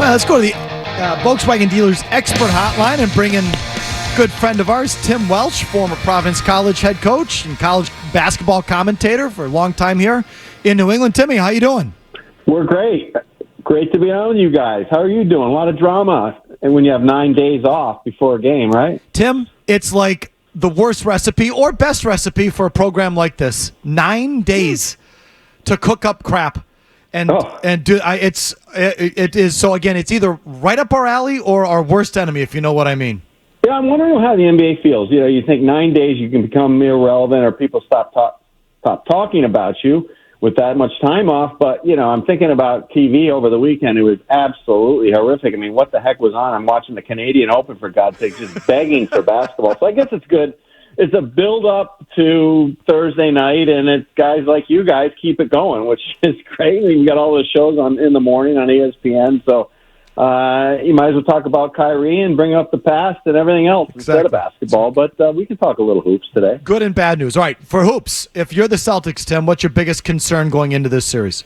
Well, let's go to the Volkswagen Dealers Expert Hotline and bring in good friend of ours, Tim Welsh, former Providence College head coach and college basketball commentator for a long time here in New England. Timmy, how you doing? We're great. Great to be on with you guys. How are you doing? A lot of drama, and when you have 9 days off before a game, right? Tim, it's like the worst recipe or best recipe for a program like this. 9 days to cook up crap. It is so. Again, it's either right up our alley or our worst enemy, if you know what I mean. Yeah, I'm wondering how the NBA feels. You know, you think 9 days you can become irrelevant, or people stop talking about you with that much time off. But you know, I'm thinking about TV over the weekend. It was absolutely horrific. I mean, what the heck was on? I'm watching the Canadian Open, for God's sake, just begging for basketball. So I guess it's good. It's a build-up to Thursday night, and it's guys like you guys keep it going, which is great. You got all those shows on in the morning on ESPN, so you might as well talk about Kyrie and bring up the past and everything else instead of basketball. But we can talk a little hoops today. Good and bad news. All right, for hoops, if you're the Celtics, Tim, what's your biggest concern going into this series?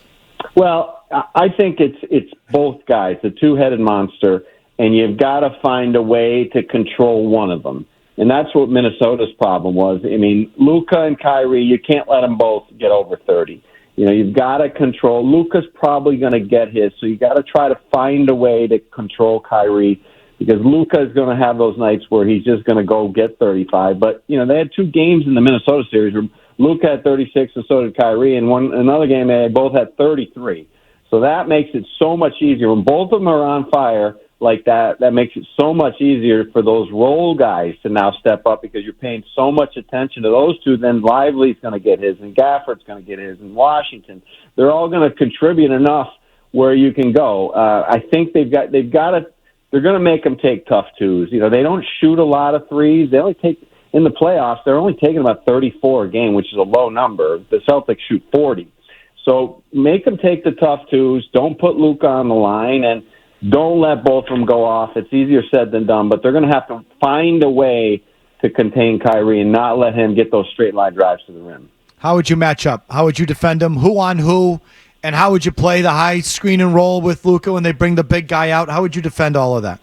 Well, I think it's both guys, the two-headed monster, and you've got to find a way to control one of them. And that's what Minnesota's problem was. I mean, Luka and Kyrie, you can't let them both get over 30. You know, you've got to control. Luka's probably going to get his, so you got to try to find a way to control Kyrie, because Luka is going to have those nights where he's just going to go get 35. But, you know, they had 2 games in the Minnesota series where Luka had 36 and so did Kyrie, and another game they both had 33. So that makes it so much easier. When both of them are on fire like that makes it so much easier for those role guys to now step up, because you're paying so much attention to those two. Then Lively's going to get his, and Gafford's going to get his, and Washington. They're all going to contribute enough where you can go. I think they're going to make them take tough twos. You know, they don't shoot a lot of threes. They only take, in the playoffs, they're only taking about 34 a game, which is a low number. The Celtics shoot 40. So make them take the tough twos. Don't put Luka on the line, and don't let both of them go off. It's easier said than done, but they're going to have to find a way to contain Kyrie and not let him get those straight line drives to the rim. How would you match up? How would you defend him? Who on who? And how would you play the high screen and roll with Luka when they bring the big guy out? How would you defend all of that?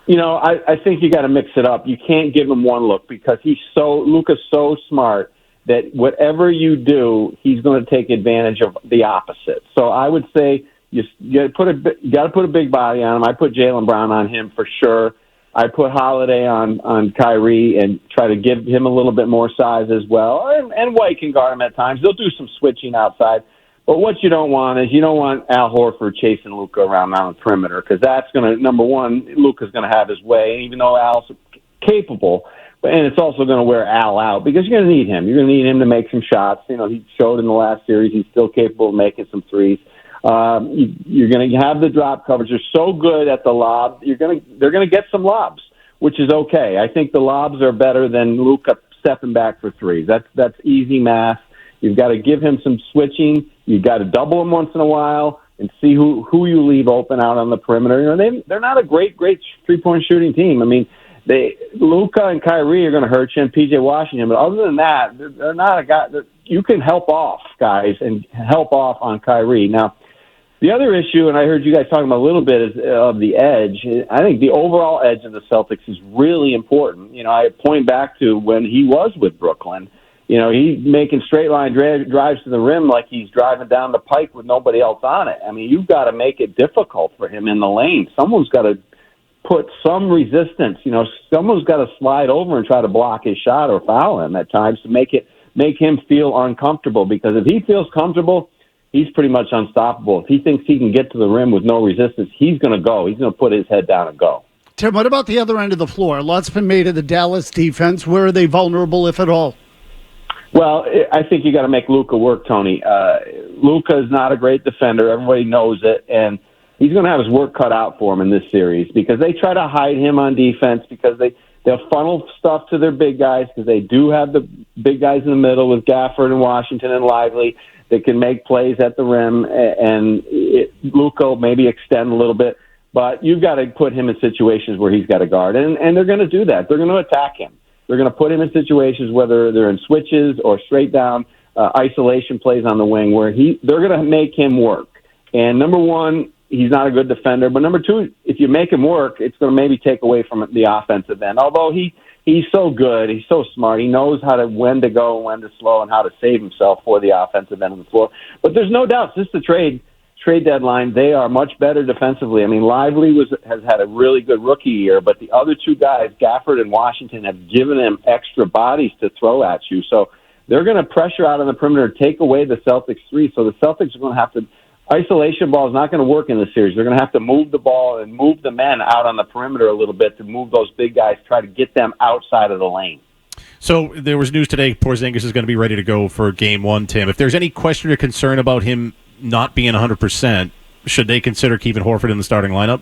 You know, I think you got to mix it up. You can't give him one look, because Luka's so smart that whatever you do, he's going to take advantage of the opposite. So I would say, you got to put a big body on him. I put Jaylen Brown on him for sure. I put Holiday on Kyrie and try to give him a little bit more size as well. And White can guard him at times. They'll do some switching outside. But what you don't want is Al Horford chasing Luka around on the perimeter, because that's going to, number one, Luka's going to have his way, even though Al's capable. And it's also going to wear Al out, because you're going to need him. You're going to need him to make some shots. You know, he showed in the last series he's still capable of making some threes. You're going to have the drop coverage. They're so good at the lob. They're going to get some lobs, which is okay. I think the lobs are better than Luka stepping back for threes. That's easy math. You've got to give him some switching. You've got to double him once in a while and see who you leave open out on the perimeter. You know, they're not a great 3-point shooting team. I mean, Luka and Kyrie are going to hurt you, and PJ Washington. But other than that, they're not a guy that you can help off, guys, and help off on Kyrie. Now, the other issue, and I heard you guys talking about a little bit, is of the edge. I think the overall edge of the Celtics is really important. You know, I point back to when he was with Brooklyn. You know, he's making straight line drives to the rim like he's driving down the pike with nobody else on it. I mean, you've got to make it difficult for him in the lane. Someone's got to put some resistance. You know, someone's got to slide over and try to block his shot or foul him at times to make him feel uncomfortable. Because if he feels comfortable, he's pretty much unstoppable. If he thinks he can get to the rim with no resistance, he's going to go. He's going to put his head down and go. Tim, what about the other end of the floor? A lot's been made of the Dallas defense. Where are they vulnerable, if at all? Well, I think you got to make Luka work, Tony. Luka is not a great defender. Everybody knows it, and he's going to have his work cut out for him in this series, because they try to hide him on defense, because they'll funnel stuff to their big guys, because they do have the big guys in the middle with Gafford and Washington and Lively that can make plays at the rim, and Luka will maybe extend a little bit. But you've got to put him in situations where he's got to guard, and they're going to do that. They're going to attack him. They're going to put him in situations, whether they're in switches or straight down isolation plays on the wing, where they're going to make him work. And number one, he's not a good defender. But number two, if you make him work, it's going to maybe take away from the offensive end. Although he's so good, he's so smart. He knows when to go, when to slow, and how to save himself for the offensive end of the floor. But there's no doubt, since the trade deadline, they are much better defensively. I mean, Lively has had a really good rookie year, but the other two guys, Gafford and Washington, have given him extra bodies to throw at you. So they're going to pressure out on the perimeter, take away the Celtics three. So the Celtics are going to have to – isolation ball is not going to work in this series. They're going to have to move the ball and move the men out on the perimeter a little bit to move those big guys, try to get them outside of the lane. So there was news today Porzingis is going to be ready to go for Game 1, Tim. If there's any question or concern about him not being 100%, should they consider keeping Horford in the starting lineup?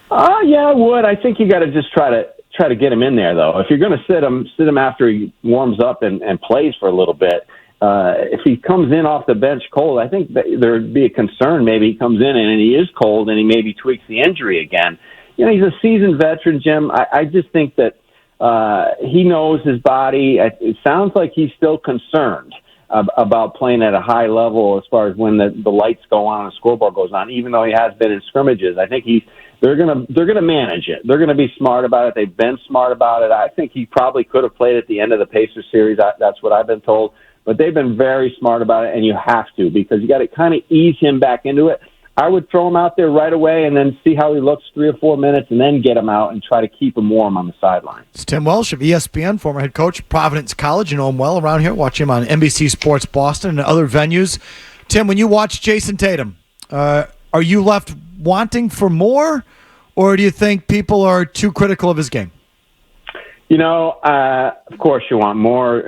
Yeah, I would. I think you got to just try to get him in there, though. If you're going to sit him after he warms up and plays for a little bit. If he comes in off the bench cold, I think there would be a concern. Maybe he comes in and he is cold and he maybe tweaks the injury again. You know, he's a seasoned veteran, Jim. I just think that he knows his body. It sounds like he's still concerned about playing at a high level as far as when the lights go on and the scoreboard goes on, even though he has been in scrimmages. I think they're gonna manage it. They're gonna be smart about it. They've been smart about it. I think he probably could have played at the end of the Pacers series. That's what I've been told. But they've been very smart about it, and you have to, because you got to kind of ease him back into it. I would throw him out there right away and then see how he looks 3 or 4 minutes and then get him out and try to keep him warm on the sideline. It's Tim Welsh of ESPN, former head coach, Providence College. You know him well around here. Watch him on NBC Sports Boston and other venues. Tim, when you watch Jason Tatum, are you left wanting for more, or do you think people are too critical of his game? You know, of course you want more.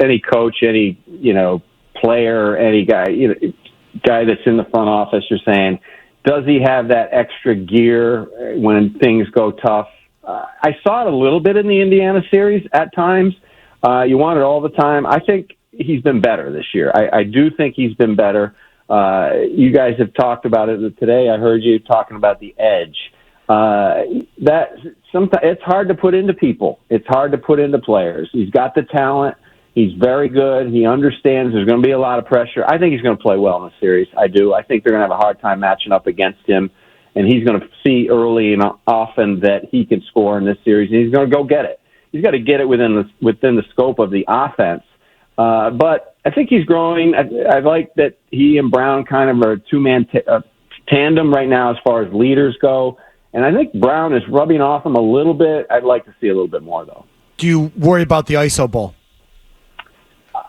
Any coach, any, player, any guy, guy that's in the front office, you're saying, does he have that extra gear when things go tough? I saw it a little bit in the Indiana series at times. You want it all the time. I think he's been better this year. I do think he's been better. You guys have talked about it today. I heard you talking about the edge. That sometimes it's hard to put into people. It's hard to put into players. He's got the talent. He's very good. He understands there's going to be a lot of pressure. I think he's going to play well in the series. I do. I think they're going to have a hard time matching up against him, and he's going to see early and often that he can score in this series, and he's going to go get it. He's got to get it within the scope of the offense. But I think he's growing. I like that he and Brown kind of are a two-man tandem right now as far as leaders go. And I think Brown is rubbing off him a little bit. I'd like to see a little bit more, though. Do you worry about the ISO ball?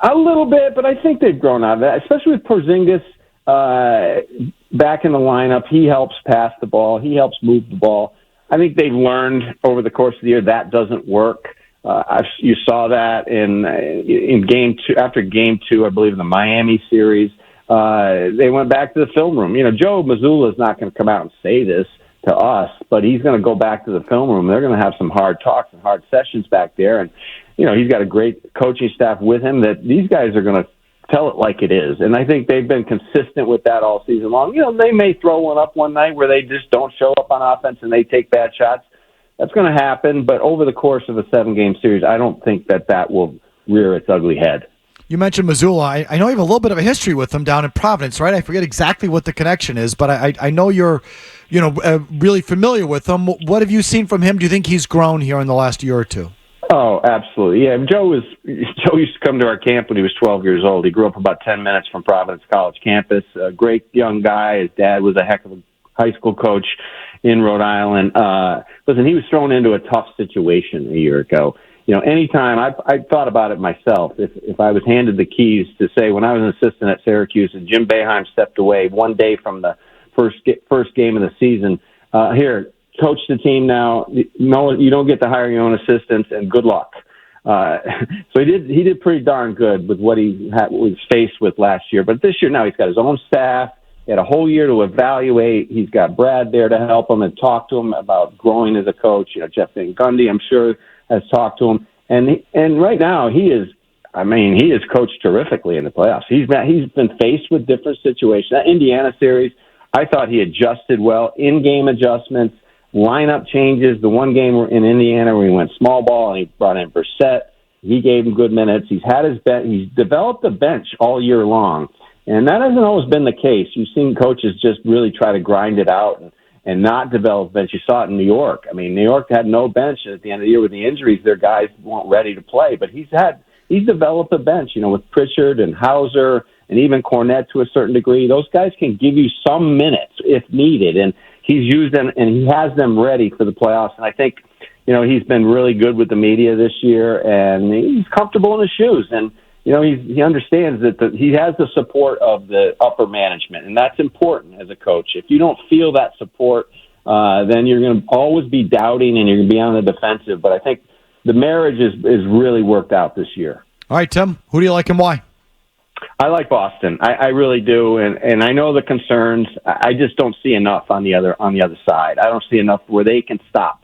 A little bit, but I think they've grown out of that, especially with Porzingis back in the lineup. He helps pass the ball. He helps move the ball. I think they've learned over the course of the year that doesn't work. You saw that in Game 2, after Game 2, I believe, in the Miami series. They went back to the film room. Joe Mazzulla is not going to come out and say this to us, but he's going to go back to the film room. They're going to have some hard talks and hard sessions back there, and he's got a great coaching staff with him that these guys are going to tell it like it is. And I think they've been consistent with that all season long. They may throw one up one night where they just don't show up on offense and they take bad shots. That's going to happen, but over the course of a 7-game series, I don't think that will rear its ugly head. You mentioned Mazzulla. I know you have a little bit of a history with him down in Providence, right? I forget exactly what the connection is, but I know you're really familiar with him. What have you seen from him? Do you think he's grown here in the last year or two? Oh, absolutely. Yeah, Joe used to come to our camp when he was 12 years old. He grew up about 10 minutes from Providence College campus. A great young guy. His dad was a heck of a high school coach in Rhode Island. Listen, he was thrown into a tough situation a year ago. Anytime I thought about it myself, if I was handed the keys to say when I was an assistant at Syracuse and Jim Boeheim stepped away one day from the first game of the season, here, coach the team now. No, you don't get to hire your own assistants, and good luck. So he did pretty darn good with what he was faced with last year. But this year now he's got his own staff. He had a whole year to evaluate. He's got Brad there to help him and talk to him about growing as a coach. Jeff Van Gundy, I'm sure, has talked to him. And right now he is coached terrifically in the playoffs. He's been faced with different situations. That Indiana series, I thought he adjusted well, in-game adjustments, lineup changes. The one game in Indiana where he went small ball and he brought in Brissett. He gave him good minutes. He's had his bench. He's developed a bench all year long. And that hasn't always been the case. You've seen coaches just really try to grind it out and not develop bench. You saw it in New York. I mean, New York had no bench at the end of the year with the injuries. Their guys weren't ready to play, but he's developed a bench, with Pritchard and Hauser and even Cornette to a certain degree. Those guys can give you some minutes if needed, and he's used them and he has them ready for the playoffs. And I think, he's been really good with the media this year, and he's comfortable in his shoes. And he understands that he has the support of the upper management, and that's important as a coach. If you don't feel that support, then you're going to always be doubting and you're going to be on the defensive. But I think the marriage is really worked out this year. All right, Tim, who do you like and why? I like Boston. I really do, and I know the concerns. I just don't see enough on the other side. I don't see enough where they can stop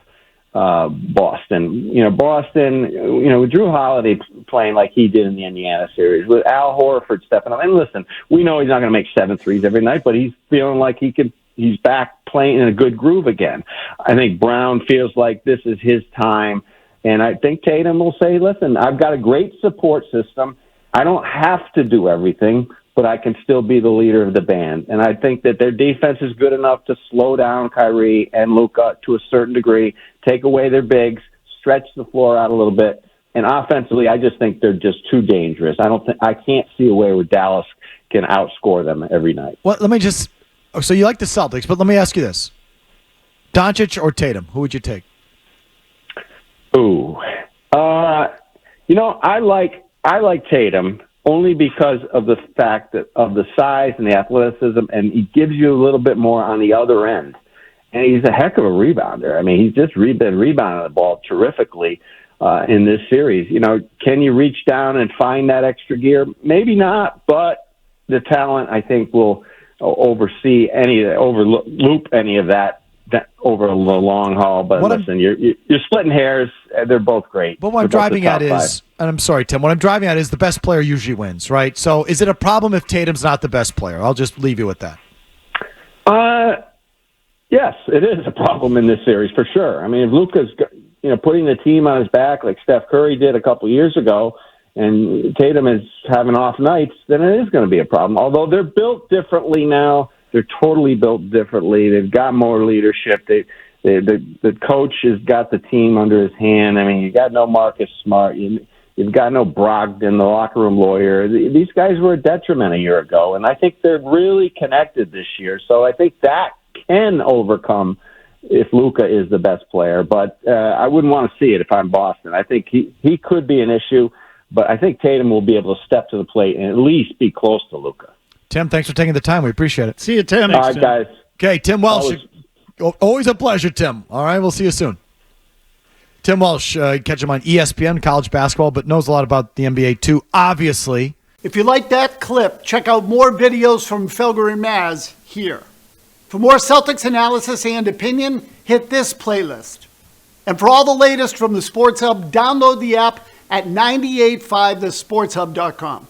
Boston. Boston, with Drew Holiday playing like he did in the Indiana series, with Al Horford stepping up. And listen, we know he's not going to make 7 threes every night, but he's feeling like he's back playing in a good groove again. I think Brown feels like this is his time. And I think Tatum will say, listen, I've got a great support system. I don't have to do everything, but I can still be the leader of the band. And I think that their defense is good enough to slow down Kyrie and Luka to a certain degree, take away their bigs, stretch the floor out a little bit. And offensively, I just think they're just too dangerous. I can't see a way where Dallas can outscore them every night. Well, so you like the Celtics, but let me ask you this. Doncic or Tatum, who would you take? Ooh. I like Tatum only because of the fact of the size and the athleticism, and he gives you a little bit more on the other end. And he's a heck of a rebounder. I mean, he's just been rebounding the ball terrifically in this series. Can you reach down and find that extra gear? Maybe not, but the talent, I think, will overloop any of that over the long haul. But listen, you're splitting hairs. They're both great. But what I'm driving at is, and I'm sorry, Tim, what I'm driving at is the best player usually wins, right? So is it a problem if Tatum's not the best player? I'll just leave you with that. Yes, it is a problem in this series for sure. I mean, if Luka's putting the team on his back like Steph Curry did a couple years ago, and Tatum is having off nights, then it is going to be a problem. Although they're built differently now. They're totally built differently. They've got more leadership. The coach has got the team under his hand. I mean, you got no Marcus Smart. You've got no Brogdon, the locker room lawyer. These guys were a detriment a year ago, and I think they're really connected this year. So I think that can overcome if Luka is the best player. But I wouldn't want to see it if I'm Boston. I think he could be an issue, but I think Tatum will be able to step to the plate and at least be close to Luka. Tim, thanks for taking the time. We appreciate it. See you, Tim. All right, guys. Okay, Tim Welsh. Always a pleasure, Tim. All right, we'll see you soon. Tim Welsh, catch him on ESPN, college basketball, but knows a lot about the NBA too, obviously. If you like that clip, check out more videos from Felger and Mazz here. For more Celtics analysis and opinion, hit this playlist. And for all the latest from the Sports Hub, download the app at 985thesportshub.com.